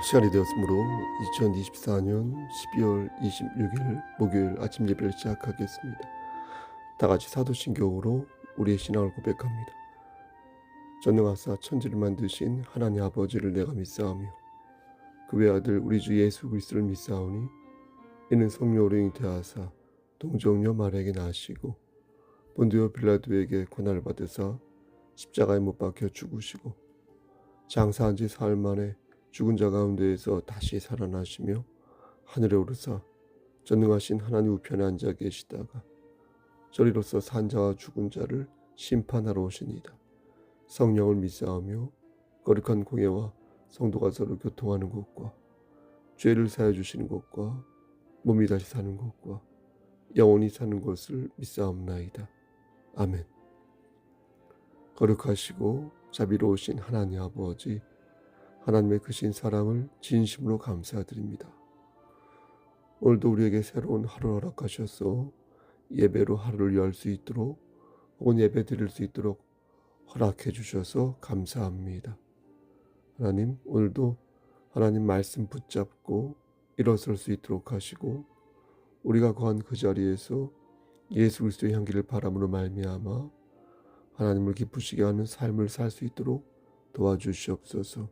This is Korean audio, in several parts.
시간이 되었으므로 2024년 12월 26일 목요일 아침 예배를 시작하겠습니다. 다 같이 사도신경으로 우리의 신앙을 고백합니다. 전능하사 천지를 만드신 하나님 아버지를 내가 믿사오며 그 외아들 우리 주 예수 그리스도를 믿사오니 이는 성령으로 잉태하사 동정녀 마리아에게 나시고 본디오 빌라도에게 고난을 받으사 십자가에 못 박혀 죽으시고 장사한 지 사흘 만에 죽은 자 가운데에서 다시 살아나시며 하늘에 오르사 전능하신 하나님 우편에 앉아 계시다가 저리로서 산 자와 죽은 자를 심판하러 오시니이다. 성령을 믿사오며 거룩한 공예와 성도가 서로 교통하는 것과 죄를 사해 주시는 것과 몸이 다시 사는 것과 영원히 사는 것을 믿사옵나이다. 아멘. 거룩하시고 자비로우신 하나님 아버지, 하나님의 크신 사랑을 진심으로 감사드립니다. 오늘도 우리에게 새로운 하루를 허락하셔서 예배로 하루를 열 수 있도록 혹은 예배 드릴 수 있도록 허락해 주셔서 감사합니다. 하나님, 오늘도 하나님 말씀 붙잡고 일어설 수 있도록 하시고 우리가 거한 그 자리에서 예수 그리스도의 향기를 바람으로 말미암아 하나님을 기쁘시게 하는 삶을 살 수 있도록 도와주시옵소서.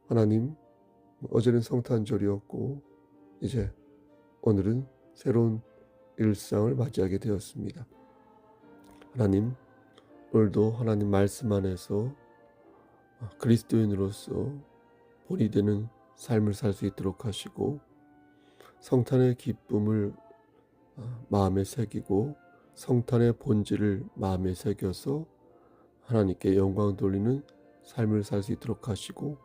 하나님, 어제는 성탄절이었고 이제 오늘은 새로운 일상을 맞이하게 되었습니다. 하나님, 오늘도 하나님 말씀 안에서 그리스도인으로서 본이 되는 삶을 살 수 있도록 하시고 성탄의 기쁨을 마음에 새기고 성탄의 본질을 마음에 새겨서 하나님께 영광 돌리는 삶을 살 수 있도록 하시고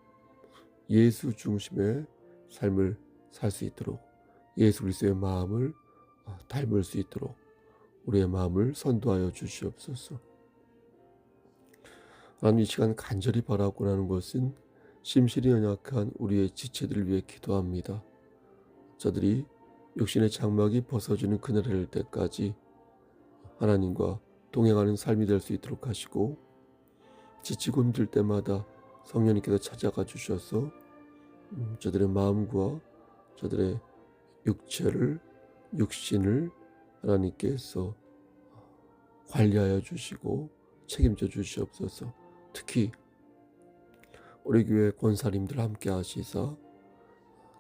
예수 중심의 삶을 살 수 있도록 예수 그리스도의 마음을 닮을 수 있도록 우리의 마음을 선도하여 주시옵소서. 하나님, 이 시간 간절히 바라고 하는 것은 심실히 연약한 우리의 지체들을 위해 기도합니다. 저들이 육신의 장막이 벗어지는 그날이 될 때까지 하나님과 동행하는 삶이 될 수 있도록 하시고 지치고 힘들 때마다 성령님께서 찾아가 주셔서 저들의 마음과 저들의 육신을 하나님께서 관리하여 주시고 책임져 주시옵소서. 특히 우리 교회 권사님들 함께 하시사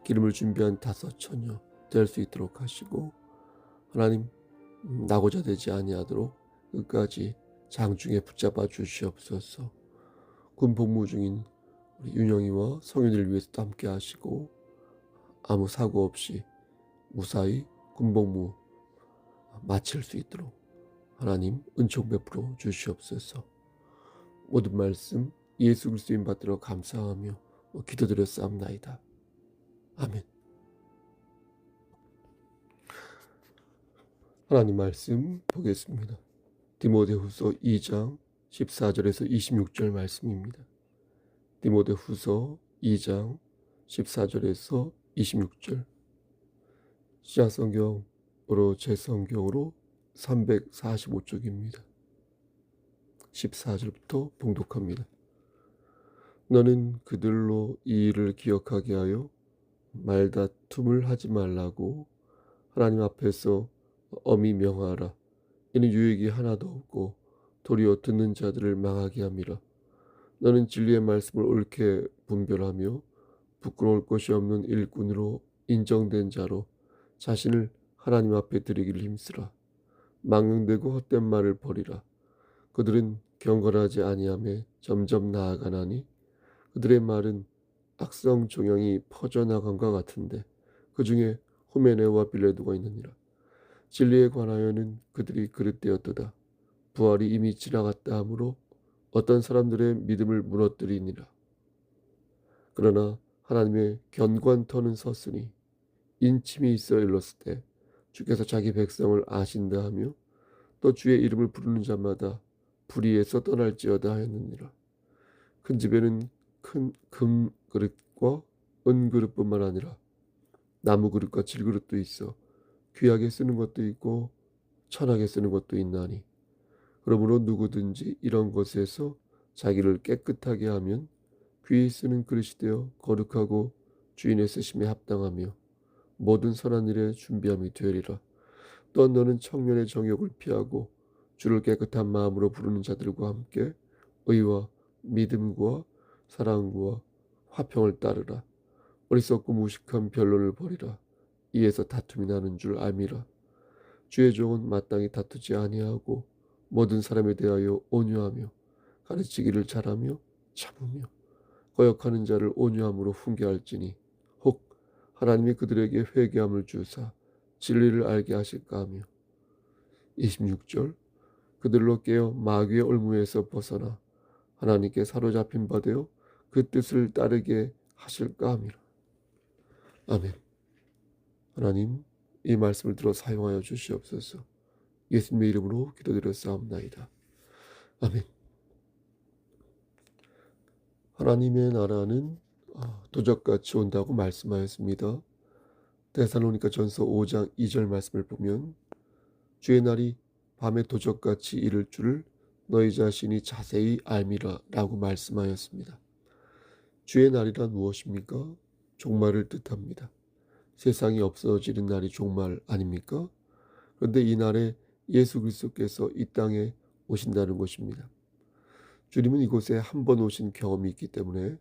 기름을 준비한 5처녀 될 수 있도록 하시고 하나님, 나고자 되지 아니하도록 끝까지 장중에 붙잡아 주시옵소서. 군 복무 중인 우리 윤영이와 성윤이를 위해서도 함께 하시고 아무 사고 없이 무사히 군복무 마칠 수 있도록 하나님 은총 베풀어 주시옵소서. 모든 말씀 예수 그리스도인 받들어 감사하며 기도드렸사옵나이다. 아멘. 하나님 말씀 보겠습니다. 디모데후서 2장 14절에서 26절 말씀입니다. 디모데후서 2장 14절에서 26절. 시작성경으로 제 성경으로 345쪽입니다. 14절부터 봉독합니다. 너는 그들로 이 일을 기억하게 하여 말다툼을 하지 말라고 하나님 앞에서 엄히 명하라. 이는 유익이 하나도 없고 도리어 듣는 자들을 망하게 함이라. 너는 진리의 말씀을 옳게 분별하며 부끄러울 것이 없는 일꾼으로 인정된 자로 자신을 하나님 앞에 드리기를 힘쓰라. 망령되고 헛된 말을 버리라. 그들은 경건하지 아니하며 점점 나아가나니 그들의 말은 악성 종양이 퍼져나간과 같은데 그 중에 후메네와 빌레도가 있느니라. 진리에 관하여는 그들이 그릇되었도다. 부활이 이미 지나갔다 하므로 어떤 사람들의 믿음을 무너뜨리니라. 그러나 하나님의 견관터는 섰으니 인침이 있어 일렀을 때 주께서 자기 백성을 아신다 하며 또 주의 이름을 부르는 자마다 불의에서 떠날지어다 하였느니라. 큰 집에는 큰 금 그릇과 은 그릇뿐만 아니라 나무 그릇과 질그릇도 있어 귀하게 쓰는 것도 있고 천하게 쓰는 것도 있나니 그러므로 누구든지 이런 것에서 자기를 깨끗하게 하면 귀히 쓰는 그릇이 되어 거룩하고 주인의 쓰심에 합당하며 모든 선한 일에 준비함이 되리라. 또한 너는 청년의 정욕을 피하고 주를 깨끗한 마음으로 부르는 자들과 함께 의와 믿음과 사랑과 화평을 따르라. 어리석고 무식한 변론을 버리라. 이에서 다툼이 나는 줄 알미라. 주의 종은 마땅히 다투지 아니하고 모든 사람에 대하여 온유하며 가르치기를 잘하며 참으며 거역하는 자를 온유함으로 훈계할지니 혹 하나님이 그들에게 회개함을 주사 진리를 알게 하실까 하며 26절 그들로 깨어 마귀의 올무에서 벗어나 하나님께 사로잡힌 바 되어 그 뜻을 따르게 하실까 함이라. 아멘. 하나님 이 말씀을 들어 사용하여 주시옵소서. 예수님의 이름으로 기도드렸사옵나이다. 아멘. 하나님의 나라는 도적같이 온다고 말씀하였습니다. 데살로니가전서 5장 2절 말씀을 보면 주의 날이 밤에 도적같이 이를 줄을 너희 자신이 자세히 알미라 라고 말씀하였습니다. 주의 날이란 무엇입니까? 종말을 뜻합니다. 세상이 없어지는 날이 종말 아닙니까? 그런데 이 날에 예수 그리스도께서 이 땅에 오신다는 것입니다. 주님은 이곳에 한 번 오신 경험이 있기 때문에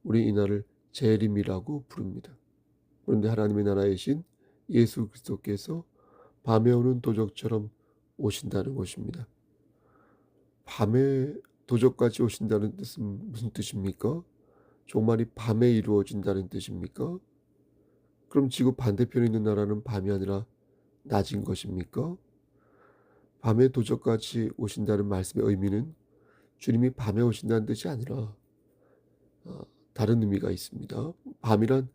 우리 이 날을 재림이라고 부릅니다. 그런데 하나님의 나라의 신 예수 그리스도께서 밤에 오는 도적처럼 오신다는 것입니다. 밤에 도적같이 오신다는 뜻은 무슨 뜻입니까? 종말이 밤에 이루어진다는 뜻입니까? 그럼 지구 반대편에 있는 나라는 밤이 아니라 낮인 것입니까? 밤에 도적같이 오신다는 말씀의 의미는 주님이 밤에 오신다는 뜻이 아니라 다른 의미가 있습니다. 밤이란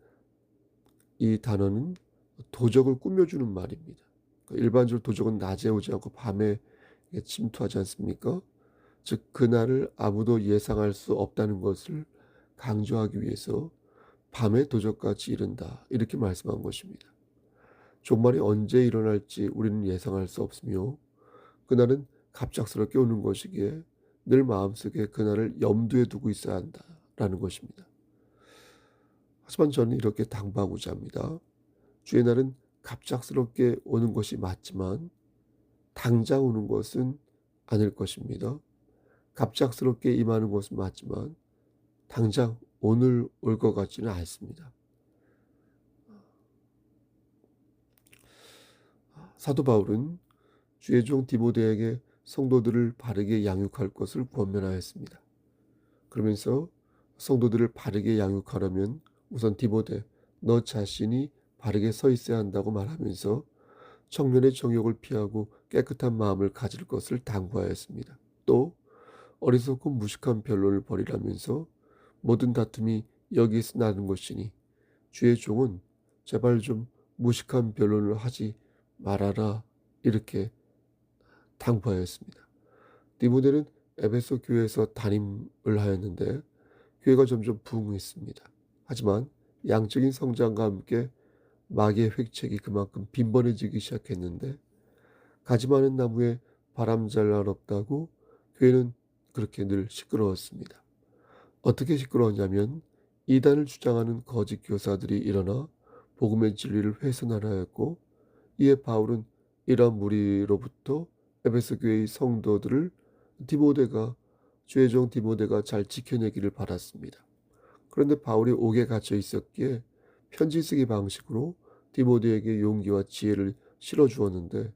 이 단어는 도적을 꾸며주는 말입니다. 일반적으로 도적은 낮에 오지 않고 밤에 침투하지 않습니까? 즉 그날을 아무도 예상할 수 없다는 것을 강조하기 위해서 밤에 도적같이 이른다 이렇게 말씀한 것입니다. 종말이 언제 일어날지 우리는 예상할 수 없으며 그날은 갑작스럽게 오는 것이기에 늘 마음속에 그날을 염두에 두고 있어야 한다라는 것입니다. 하지만 저는 이렇게 당부하고자 합니다. 주의 날은 갑작스럽게 오는 것이 맞지만 당장 오는 것은 아닐 것입니다. 갑작스럽게 임하는 것은 맞지만 당장 오늘 올 것 같지는 않습니다. 사도 바울은 주의 종 디모데에게 성도들을 바르게 양육할 것을 권면하였습니다. 그러면서 성도들을 바르게 양육하려면 우선 디모데 너 자신이 바르게 서 있어야 한다고 말하면서 청년의 정욕을 피하고 깨끗한 마음을 가질 것을 당부하였습니다. 또 어리석고 무식한 변론을 버리라면서 모든 다툼이 여기에서 나는 것이니 주의 종은 제발 좀 무식한 변론을 하지 말아라 이렇게 당부하였습니다. 디모데는 에베소 교회에서 담임을 하였는데 교회가 점점 부흥했습니다. 하지만 양적인 성장과 함께 마귀의 획책이 그만큼 빈번해지기 시작했는데 가지 많은 나무에 바람 잘 날 없다고 교회는 그렇게 늘 시끄러웠습니다. 어떻게 시끄러웠냐면 이단을 주장하는 거짓 교사들이 일어나 복음의 진리를 훼손하려 했고 이에 바울은 이러한 무리로부터 에베소 교회의 성도들을 주의 종 디모데가 잘 지켜내기를 바랐습니다. 그런데 바울이 옥에 갇혀 있었기에 편지 쓰기 방식으로 디모데에게 용기와 지혜를 실어주었는데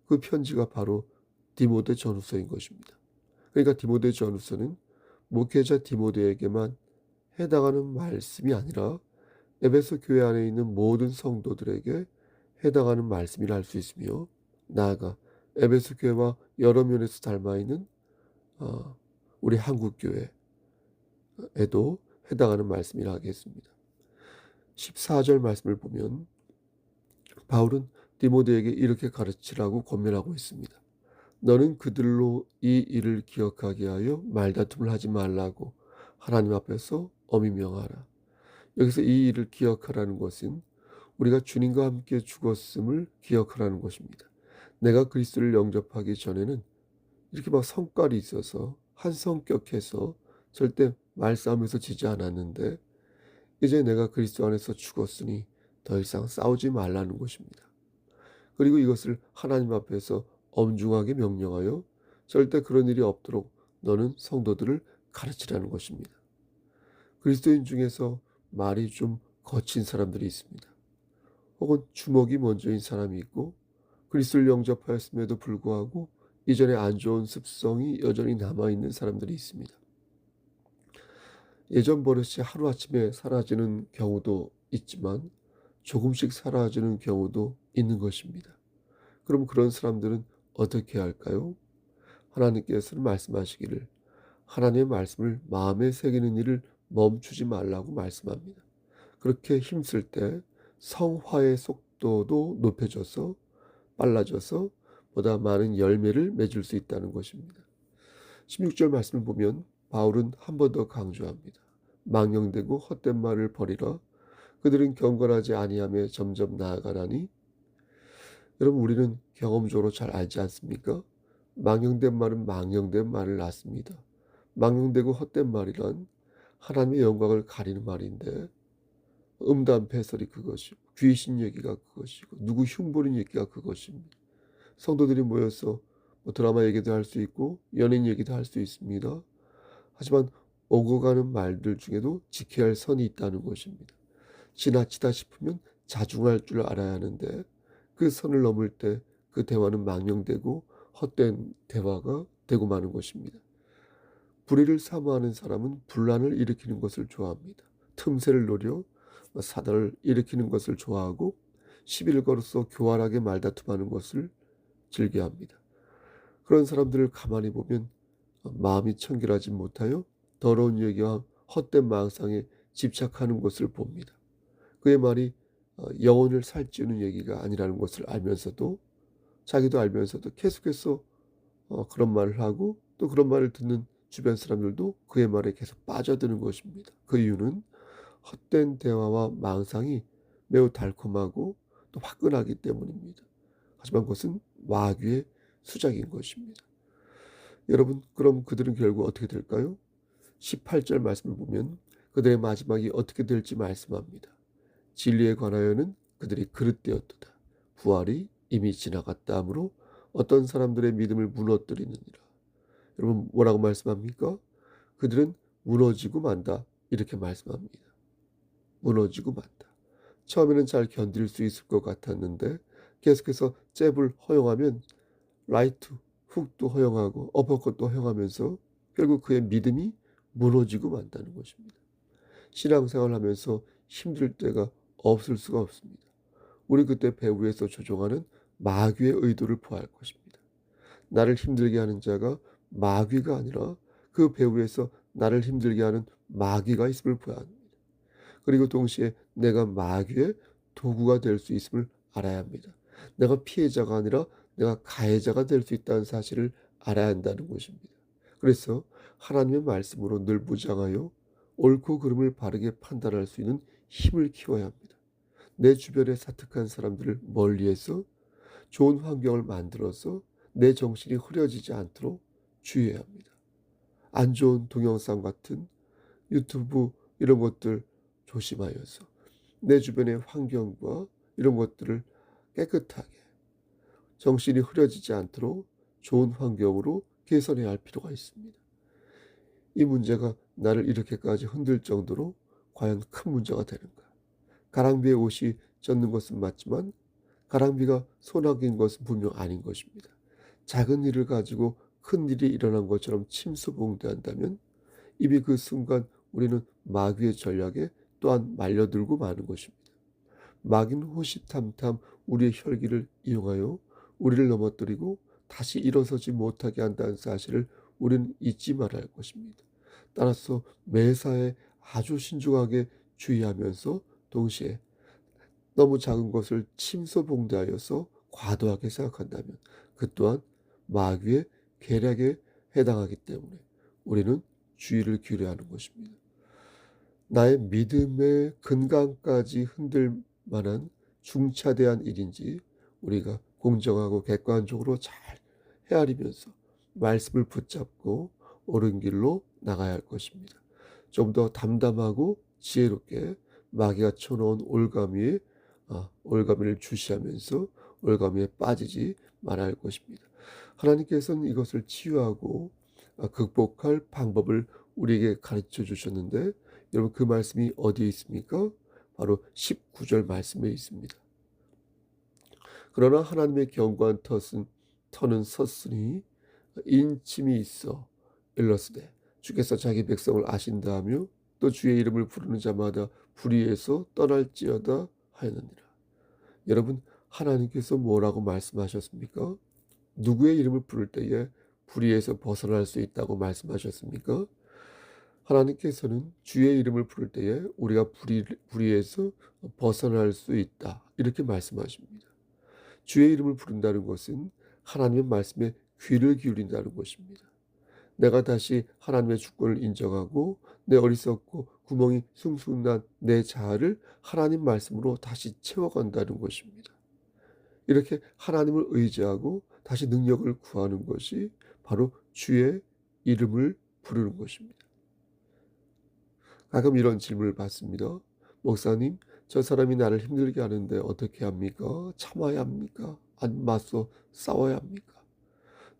그 편지가 바로 디모데 전후서인 것입니다. 그러니까 디모데 전후서는 목회자 디모데에게만 해당하는 말씀이 아니라 에베소 교회 안에 있는 모든 성도들에게 해당하는 말씀이라 할 수 있으며 나아가 에베소 교회와 여러 면에서 닮아있는 우리 한국교회에도 해당하는 말씀이라 하겠습니다. 14절 말씀을 보면 바울은 디모데에게 이렇게 가르치라고 권면하고 있습니다. 너는 그들로 이 일을 기억하게 하여 말다툼을 하지 말라고 하나님 앞에서 엄히 명하라. 여기서 이 일을 기억하라는 것은 우리가 주님과 함께 죽었음을 기억하라는 것입니다. 내가 그리스도를 영접하기 전에는 이렇게 막 성깔이 있어서 한 성격해서 절대 말싸움에서 지지 않았는데 이제 내가 그리스도 안에서 죽었으니 더 이상 싸우지 말라는 것입니다. 그리고 이것을 하나님 앞에서 엄중하게 명령하여 절대 그런 일이 없도록 너는 성도들을 가르치라는 것입니다. 그리스도인 중에서 말이 좀 거친 사람들이 있습니다. 혹은 주먹이 먼저인 사람이 있고 그리스도를 영접하였음에도 불구하고 이전에 안 좋은 습성이 여전히 남아있는 사람들이 있습니다. 예전 버릇이 하루아침에 사라지는 경우도 있지만 조금씩 사라지는 경우도 있는 것입니다. 그럼 그런 사람들은 어떻게 해야 할까요? 하나님께서는 말씀하시기를 하나님의 말씀을 마음에 새기는 일을 멈추지 말라고 말씀합니다. 그렇게 힘쓸 때 성화의 속도도 높여져서 빨라져서 보다 많은 열매를 맺을 수 있다는 것입니다. 16절 말씀을 보면 바울은 한 번 더 강조합니다. 망령되고 헛된 말을 버리라. 그들은 경건하지 아니하며 점점 나아가나니. 여러분 우리는 경험적으로 잘 알지 않습니까? 망령된 말은 망령된 말을 낳습니다. 망령되고 헛된 말이란 하나님의 영광을 가리는 말인데 음담패설이 그것이고 귀신 얘기가 그것이고 누구 흉보는 얘기가 그것입니다. 성도들이 모여서 드라마 얘기도 할 수 있고 연예인 얘기도 할 수 있습니다. 하지만 오고 가는 말들 중에도 지켜야 할 선이 있다는 것입니다. 지나치다 싶으면 자중할 줄 알아야 하는데 그 선을 넘을 때 그 대화는 망령되고 헛된 대화가 되고 마는 것입니다. 불의를 사모하는 사람은 분란을 일으키는 것을 좋아합니다. 틈새를 노려 사단을 일으키는 것을 좋아하고 시비를 걸어서 교활하게 말다툼하는 것을 즐겨합니다. 그런 사람들을 가만히 보면 마음이 청결하지 못하여 더러운 얘기와 헛된 망상에 집착하는 것을 봅니다. 그의 말이 영혼을 살찌우는 얘기가 아니라는 것을 알면서도 자기도 알면서도 계속해서 그런 말을 하고 또 그런 말을 듣는 주변 사람들도 그의 말에 계속 빠져드는 것입니다. 그 이유는 헛된 대화와 망상이 매우 달콤하고 또 화끈하기 때문입니다. 하지만 그것은 마귀의 수작인 것입니다. 여러분 그럼 그들은 결국 어떻게 될까요? 18절 말씀을 보면 그들의 마지막이 어떻게 될지 말씀합니다. 진리에 관하여는 그들이 그릇되었도다. 부활이 이미 지나갔다 하므로 어떤 사람들의 믿음을 무너뜨리느니라. 여러분 뭐라고 말씀합니까? 그들은 무너지고 만다 이렇게 말씀합니다. 무너지고 만다. 처음에는 잘 견딜 수 있을 것 같았는데 계속해서 잽을 허용하면 라이트, 훅도 허용하고 어퍼컷도 허용하면서 결국 그의 믿음이 무너지고 만다는 것입니다. 신앙생활을 하면서 힘들 때가 없을 수가 없습니다. 우리 그때 배후에서 조종하는 마귀의 의도를 보아야 할 것입니다. 나를 힘들게 하는 자가 마귀가 아니라 그 배후에서 나를 힘들게 하는 마귀가 있음을 보아야 합니다. 그리고 동시에 내가 마귀의 도구가 될 수 있음을 알아야 합니다. 내가 피해자가 아니라 내가 가해자가 될 수 있다는 사실을 알아야 한다는 것입니다. 그래서 하나님의 말씀으로 늘 무장하여 옳고 그름을 바르게 판단할 수 있는 힘을 키워야 합니다. 내 주변에 사특한 사람들을 멀리해서 좋은 환경을 만들어서 내 정신이 흐려지지 않도록 주의해야 합니다. 안 좋은 동영상 같은 유튜브 이런 것들 조심하여서 내 주변의 환경과 이런 것들을 깨끗하게 정신이 흐려지지 않도록 좋은 환경으로 개선해야 할 필요가 있습니다. 이 문제가 나를 이렇게까지 흔들 정도로 과연 큰 문제가 되는가? 가랑비에 옷이 젖는 것은 맞지만 가랑비가 소나기인 것은 분명 아닌 것입니다. 작은 일을 가지고 큰 일이 일어난 것처럼 침수봉대한다면 이미 그 순간 우리는 마귀의 전략에 또한 말려들고 마는 것입니다. 마귀는 호시탐탐 우리의 혈기를 이용하여 우리를 넘어뜨리고 다시 일어서지 못하게 한다는 사실을 우리는 잊지 말아야 할 것입니다. 따라서 매사에 아주 신중하게 주의하면서 동시에 너무 작은 것을 침소봉대하여서 과도하게 생각한다면 그 또한 마귀의 계략에 해당하기 때문에 우리는 주의를 기울여야 하는 것입니다. 나의 믿음의 근간까지 흔들 만한 중차대한 일인지 우리가 공정하고 객관적으로 잘 헤아리면서 말씀을 붙잡고 옳은 길로 나가야 할 것입니다. 좀 더 담담하고 지혜롭게 마귀가 쳐놓은 올가미를 주시하면서 올가미에 빠지지 말아야 할 것입니다. 하나님께서는 이것을 치유하고 극복할 방법을 우리에게 가르쳐 주셨는데, 여러분 그 말씀이 어디에 있습니까? 바로 19절 말씀에 있습니다. 그러나 하나님의 견고한 터는 섰으니 인침이 있어 일렀으되 주께서 자기 백성을 아신다 하며 또 주의 이름을 부르는 자마다 불의에서 떠날지어다 하였느니라. 여러분, 하나님께서 뭐라고 말씀하셨습니까? 누구의 이름을 부를 때에 불의에서 벗어날 수 있다고 말씀하셨습니까? 하나님께서는 주의 이름을 부를 때에 우리가 불의에서 벗어날 수 있다, 이렇게 말씀하십니다. 주의 이름을 부른다는 것은 하나님의 말씀에 귀를 기울인다는 것입니다. 내가 다시 하나님의 주권을 인정하고 내 어리석고 구멍이 숭숭 난 내 자아를 하나님 말씀으로 다시 채워간다는 것입니다. 이렇게 하나님을 의지하고 다시 능력을 구하는 것이 바로 주의 이름을 부르는 것입니다. 가끔 이런 질문을 받습니다. 목사님, 저 사람이 나를 힘들게 하는데 어떻게 합니까? 참아야 합니까? 아니면 맞서 싸워야 합니까?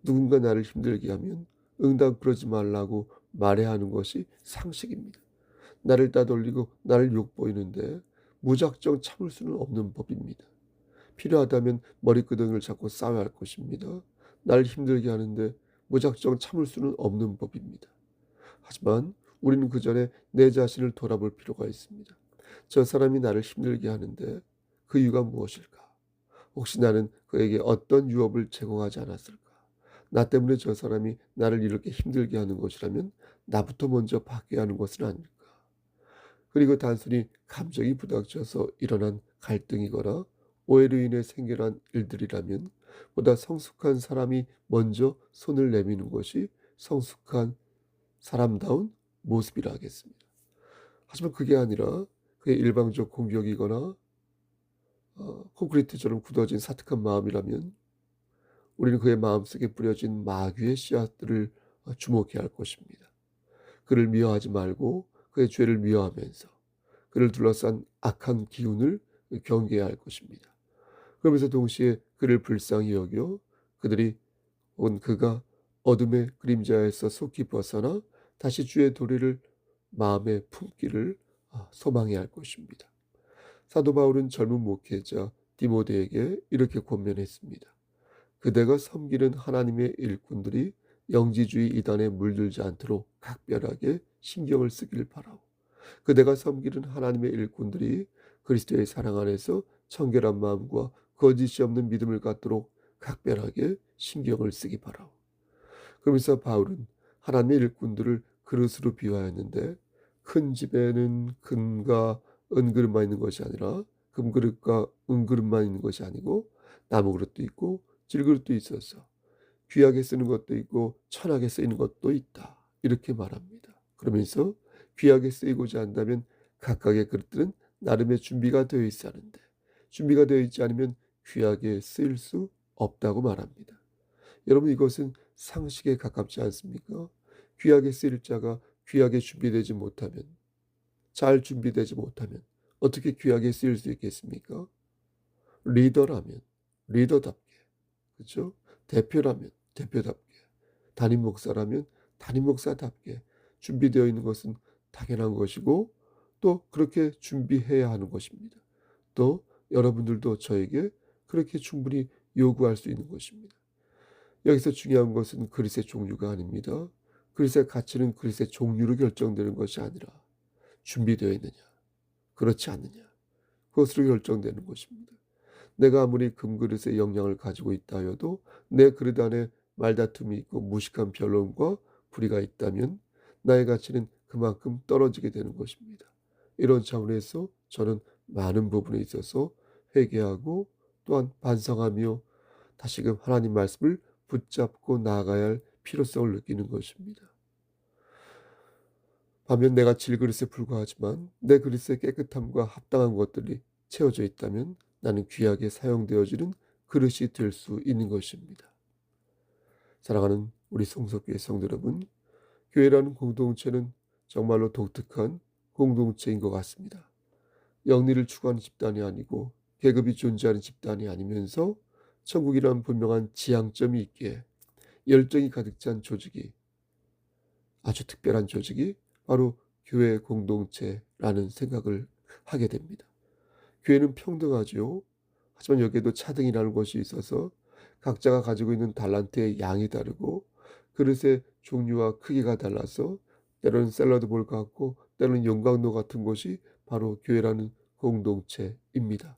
누군가 나를 힘들게 하면 응당 그러지 말라고 말해야 하는 것이 상식입니다. 나를 따돌리고 나를 욕보이는데 무작정 참을 수는 없는 법입니다. 필요하다면 머리끄덩이를 잡고 싸워야 할 것입니다. 나를 힘들게 하는데 무작정 참을 수는 없는 법입니다. 하지만 우리는 그 전에 내 자신을 돌아볼 필요가 있습니다. 저 사람이 나를 힘들게 하는데 그 이유가 무엇일까? 혹시 나는 그에게 어떤 유업을 제공하지 않았을까? 나 때문에 저 사람이 나를 이렇게 힘들게 하는 것이라면 나부터 먼저 바뀌어야 하는 것은 아닐까? 그리고 단순히 감정이 부닥쳐서 일어난 갈등이거나 오해로 인해 생겨난 일들이라면 보다 성숙한 사람이 먼저 손을 내미는 것이 성숙한 사람다운 모습이라 하겠습니다. 하지만 그게 아니라 그의 일방적 공격이거나 콘크리트처럼 굳어진 사특한 마음이라면 우리는 그의 마음속에 뿌려진 마귀의 씨앗들을 주목해야 할 것입니다. 그를 미워하지 말고 그의 죄를 미워하면서 그를 둘러싼 악한 기운을 경계해야 할 것입니다. 그러면서 동시에 그를 불쌍히 여겨 그가 어둠의 그림자에서 속히 벗어나 다시 주의 도리를 마음에 품기를 소망해야 할 것입니다. 사도 바울은 젊은 목회자 디모데에게 이렇게 권면했습니다. 그대가 섬기는 하나님의 일꾼들이 영지주의 이단에 물들지 않도록 각별하게 신경을 쓰길 바라오. 그대가 섬기는 하나님의 일꾼들이 그리스도의 사랑 안에서 청결한 마음과 거짓이 없는 믿음을 갖도록 각별하게 신경을 쓰기 바라오. 그러면서 바울은 하나님의 일꾼들을 그릇으로 비유하였는데, 큰 집에는 금과 은그릇만 있는 것이 아니라 금그릇과 은그릇만 있는 것이 아니고 나무 그릇도 있고 질그릇도 있어서 귀하게 쓰는 것도 있고 천하게 쓰이는 것도 있다, 이렇게 말합니다. 그러면서 귀하게 쓰이고자 한다면 각각의 그릇들은 나름의 준비가 되어 있어야 하는데 준비가 되어 있지 않으면 귀하게 쓰일 수 없다고 말합니다. 여러분, 이것은 상식에 가깝지 않습니까? 귀하게 쓰일 자가 귀하게 준비되지 못하면, 잘 준비되지 못하면 어떻게 귀하게 쓰일 수 있겠습니까? 리더라면 리더답게, 그렇죠? 대표라면 대표답게, 담임 목사라면 담임 목사답게 준비되어 있는 것은 당연한 것이고 또 그렇게 준비해야 하는 것입니다. 또 여러분들도 저에게 그렇게 충분히 요구할 수 있는 것입니다. 여기서 중요한 것은 그릇의 종류가 아닙니다. 그릇의 가치는 그릇의 종류로 결정되는 것이 아니라 준비되어 있느냐, 그렇지 않느냐, 그것으로 결정되는 것입니다. 내가 아무리 금그릇의 영향을 가지고 있다 하여도 내 그릇 안에 말다툼이 있고 무식한 변론과 불의가 있다면 나의 가치는 그만큼 떨어지게 되는 것입니다. 이런 차원에서 저는 많은 부분에 있어서 회개하고 또한 반성하며 다시금 하나님 말씀을 붙잡고 나아가야 할 필요성을 느끼는 것입니다. 반면 내가 질그릇에 불과하지만 내 그릇의 깨끗함과 합당한 것들이 채워져 있다면 나는 귀하게 사용되어지는 그릇이 될 수 있는 것입니다. 사랑하는 우리 성석교회 성도 여러분, 교회라는 공동체는 정말로 독특한 공동체인 것 같습니다. 영리를 추구하는 집단이 아니고 계급이 존재하는 집단이 아니면서 천국이란 분명한 지향점이 있기에 열정이 가득 찬 조직이, 아주 특별한 조직이 바로 교회 공동체라는 생각을 하게 됩니다. 교회는 평등하죠. 하지만 여기에도 차등이라는 것이 있어서 각자가 가지고 있는 달란트의 양이 다르고 그릇의 종류와 크기가 달라서 때로는 샐러드 볼 같고 때로는 용광로 같은 것이 바로 교회라는 공동체입니다.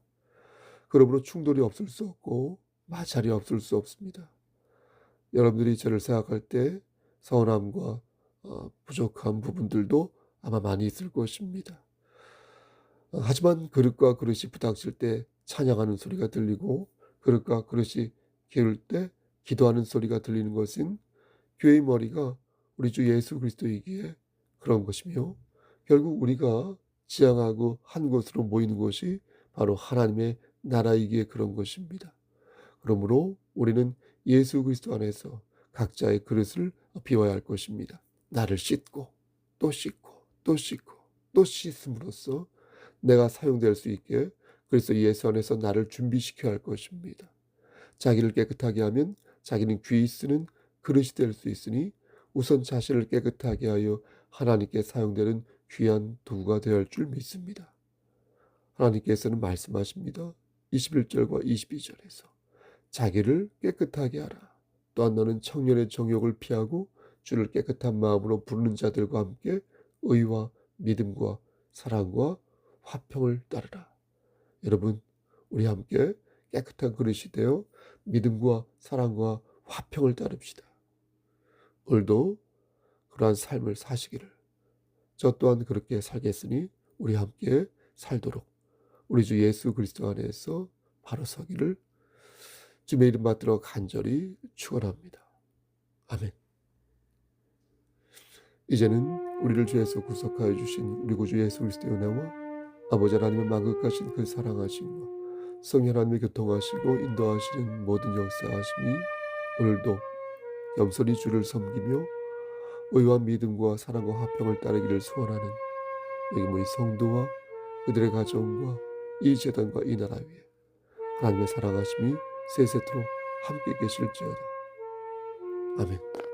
그러므로 충돌이 없을 수 없고 마찰이 없을 수 없습니다. 여러분들이 저를 생각할 때 서운함과 부족한 부분들도 아마 많이 있을 것입니다. 하지만 그릇과 그릇이 부닥칠 때 찬양하는 소리가 들리고 그릇과 그릇이 기울 때 기도하는 소리가 들리는 것은 교회의 머리가 우리 주 예수 그리스도이기에 그런 것이며, 결국 우리가 지향하고 한 곳으로 모이는 것이 바로 하나님의 나라이기에 그런 것입니다. 그러므로 우리는 예수 그리스도 안에서 각자의 그릇을 비워야 할 것입니다. 나를 씻고 또 씻고 또 씻고 또 씻음으로써 내가 사용될 수 있게 그리스도 예수 안에서 나를 준비시켜야 할 것입니다. 자기를 깨끗하게 하면 자기는 귀히 쓰는 그릇이 될 수 있으니 우선 자신을 깨끗하게 하여 하나님께 사용되는 귀한 도구가 되어야 할 줄 믿습니다. 하나님께서는 말씀하십니다. 21절과 22절에서 자기를 깨끗하게 하라. 또한 너는 청년의 정욕을 피하고 주를 깨끗한 마음으로 부르는 자들과 함께 의와 믿음과 사랑과 화평을 따르라. 여러분, 우리 함께 깨끗한 그릇이 되어 믿음과 사랑과 화평을 따릅시다. 오늘도 그러한 삶을 사시기를, 저 또한 그렇게 살겠으니 우리 함께 살도록 우리 주 예수 그리스도 안에서 바로 서기를 주의 이름 받들어 간절히 축원합니다. 아멘. 이제는 우리를 죄에서 구속하여 주신 우리 구주 예수 그리스도의 은혜와 아버지 하나님의 만극하신 그 사랑하심과 성령 하나님의 교통하시고 인도하시는 모든 역사하심이 오늘도 겸손히 주를 섬기며 의와 믿음과 사랑과 화평을 따르기를 소원하는 여기 모인 성도와 그들의 가정과 이 제단과 이 나라 위에 하나님의 사랑하심이 세세토록 함께 계실지어다. 아멘.